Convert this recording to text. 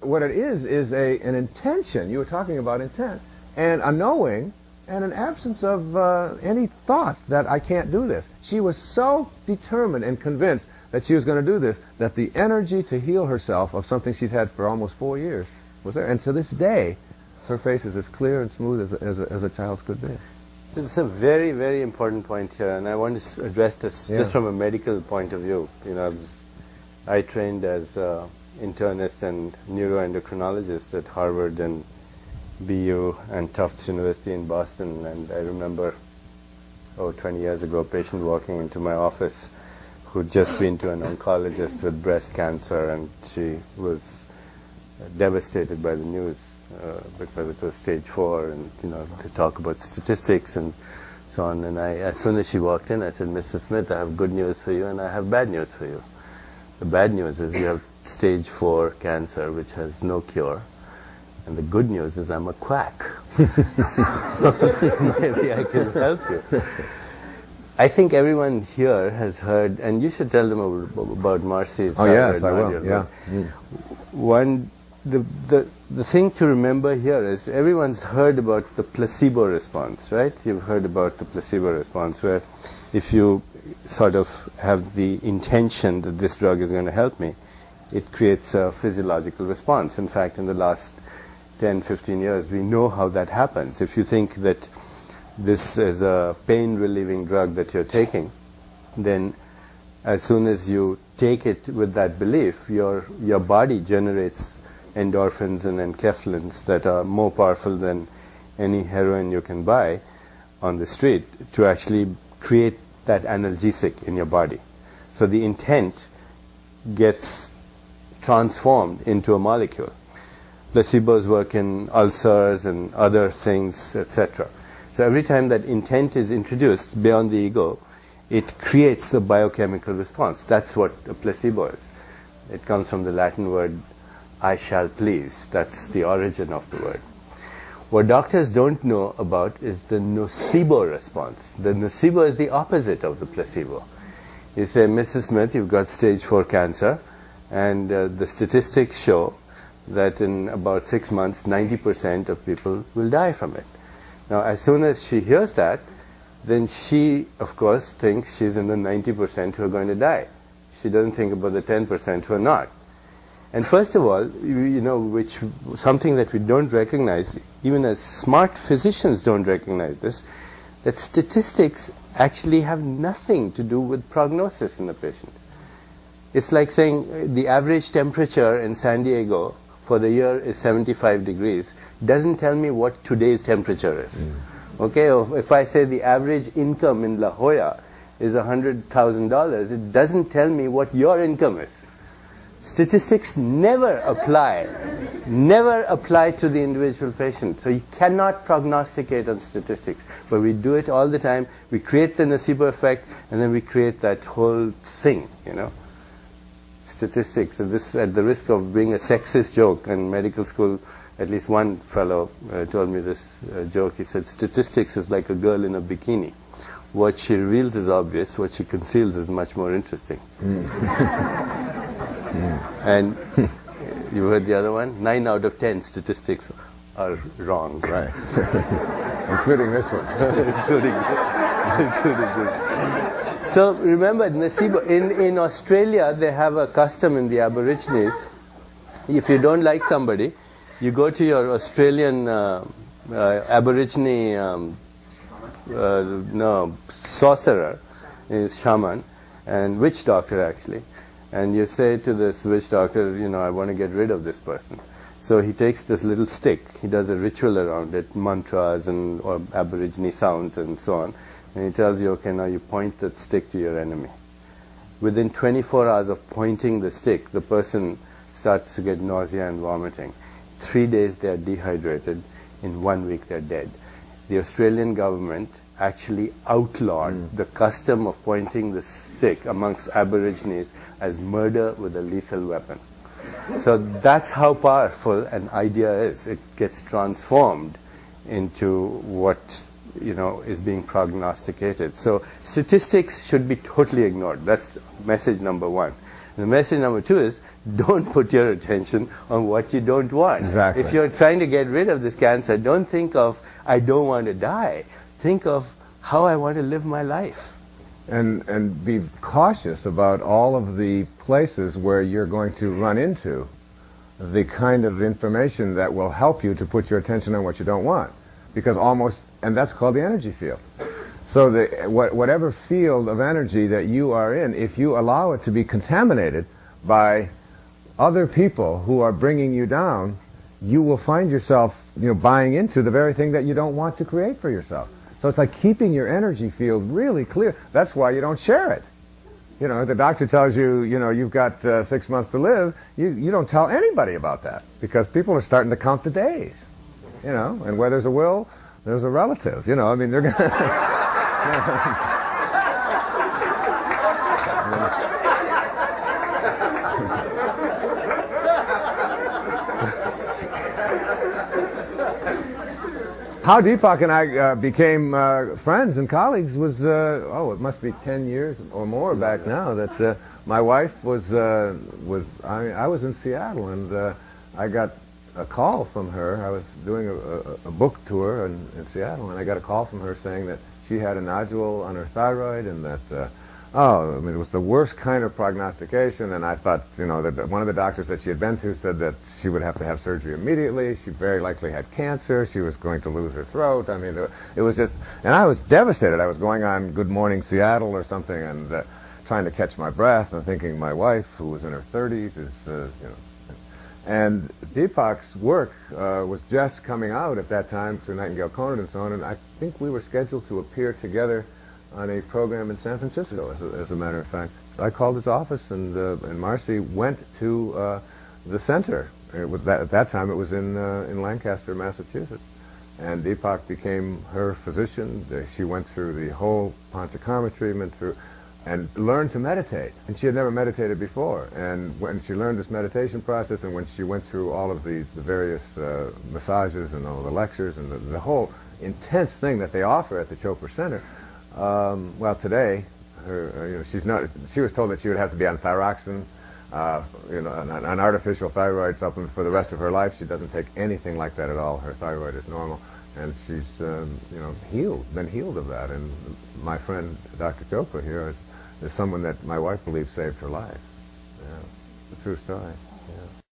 what it is an intention. You were talking about intent, and a knowing, and an absence of any thought that I can't do this. She was so determined and convinced that she was going to do this, that the energy to heal herself of something she'd had for almost 4 years was there. And to this day, her face is as clear and smooth as a child's could be. So it's a very, very important point here, and I want to address this just from a medical point of view. You know, I trained as internist and neuroendocrinologist at Harvard and BU and Tufts University in Boston, and I remember 20 years ago a patient walking into my office who'd just been to an oncologist with breast cancer, and she was devastated by the news because it was stage 4, and they talk about statistics and so on. And as soon as she walked in, I said, "Mrs. Smith, I have good news for you and I have bad news for you. The bad news is you have stage 4 cancer, which has no cure. And the good news is I'm a quack. So maybe I can help you." I think everyone here has heard, and you should tell them about Marcy's. Oh yes, I will. Yeah. One, the thing to remember here is everyone's heard about the placebo response, right? You've heard about the placebo response, where if you sort of have the intention that this drug is going to help me, it creates a physiological response. In fact, in the last 10, 15 years, we know how that happens. If you think that this is a pain-relieving drug that you're taking, then as soon as you take it with that belief, your body generates endorphins and enkephalins that are more powerful than any heroin you can buy on the street to actually create that analgesic in your body. So the intent gets transformed into a molecule. Placebos work in ulcers and other things, etc. So every time that intent is introduced beyond the ego, it creates a biochemical response. That's what a placebo is. It comes from the Latin word "I shall please." That's the origin of the word. What doctors don't know about is the nocebo response. The nocebo is the opposite of the placebo. You say, "Mrs. Smith, you've got stage 4 cancer, and the statistics show that in about 6 months, 90% of people will die from it." Now, as soon as she hears that, then she, of course, thinks she's in the 90% who are going to die. She doesn't think about the 10% who are not. And first of all, which something that we don't recognize, even as smart physicians don't recognize this, that statistics actually have nothing to do with prognosis in a patient. It's like saying the average temperature in San Diego for the year is 75 degrees, doesn't tell me what today's temperature is. Okay, if I say the average income in La Jolla is $100,000, it doesn't tell me what your income is. Statistics never apply to the individual patient. So you cannot prognosticate on statistics, but we do it all the time. We create the nocebo effect, and then we create that whole thing, Statistics, and this at the risk of being a sexist joke. In medical school, at least one fellow told me this joke. He said, "Statistics is like a girl in a bikini. What she reveals is obvious, what she conceals is much more interesting." And you heard the other one? 9 out of 10 statistics are wrong. Right. Including this one. including this. So remember, nocebo, in Australia, they have a custom in the Aborigines. If you don't like somebody, you go to your Australian Aborigine sorcerer, is shaman, and witch doctor actually. And you say to this witch doctor, "I want to get rid of this person." So he takes this little stick, he does a ritual around it, mantras and or Aborigine sounds and so on. And he tells you, "Okay, now you point that stick to your enemy." Within 24 hours of pointing the stick, the person starts to get nausea and vomiting. 3 days they are dehydrated. In 1 week they're dead. The Australian government actually outlawed the custom of pointing the stick amongst Aborigines as murder with a lethal weapon. So that's how powerful an idea is. It gets transformed into what is being prognosticated. So statistics should be totally ignored. That's message number 1. The message number 2 is, don't put your attention on what you don't want. Exactly. If you're trying to get rid of this cancer, don't think of, I don't want to die. Think of how I want to live my life. And be cautious about all of the places where you're going to run into the kind of information that will help you to put your attention on what you don't want. Because and that's called the energy field. So whatever field of energy that you are in, if you allow it to be contaminated by other people who are bringing you down, you will find yourself, buying into the very thing that you don't want to create for yourself. So it's like keeping your energy field really clear. That's why you don't share it. The doctor tells you, you've got 6 months to live. You don't tell anybody about that because people are starting to count the days. And where there's a will, there's a relative. They're going to... How Deepak and I became friends and colleagues was, it must be 10 years or more back now, that my wife I was in Seattle, and I got a call from her. I was doing a book tour in Seattle, and I got a call from her saying that she had a nodule on her thyroid, and that, it was the worst kind of prognostication, and I thought, that one of the doctors that she had been to said that she would have to have surgery immediately. She very likely had cancer. She was going to lose her throat. It was just, and I was devastated. I was going on Good Morning Seattle or something, and trying to catch my breath, and thinking my wife, who was in her 30s, is, And Deepak's work was just coming out at that time to Nightingale Conant and so on, and I think we were scheduled to appear together on a program in San Francisco, as a matter of fact. I called his office, and Marcy went to the center. At that time, it was in Lancaster, Massachusetts. And Deepak became her physician. She went through the whole Panchakarma treatment, and learned to meditate. And she had never meditated before. And when she learned this meditation process, and when she went through all of the various massages and all the lectures and the whole intense thing that they offer at the Chopra Center, today, she was told that she would have to be on thyroxine, an artificial thyroid supplement for the rest of her life. She doesn't take anything like that at all. Her thyroid is normal. And she's, been healed of that. And my friend, Dr. Chopra here, is someone that my wife believes saved her life. Yeah, it's a true story. Yeah.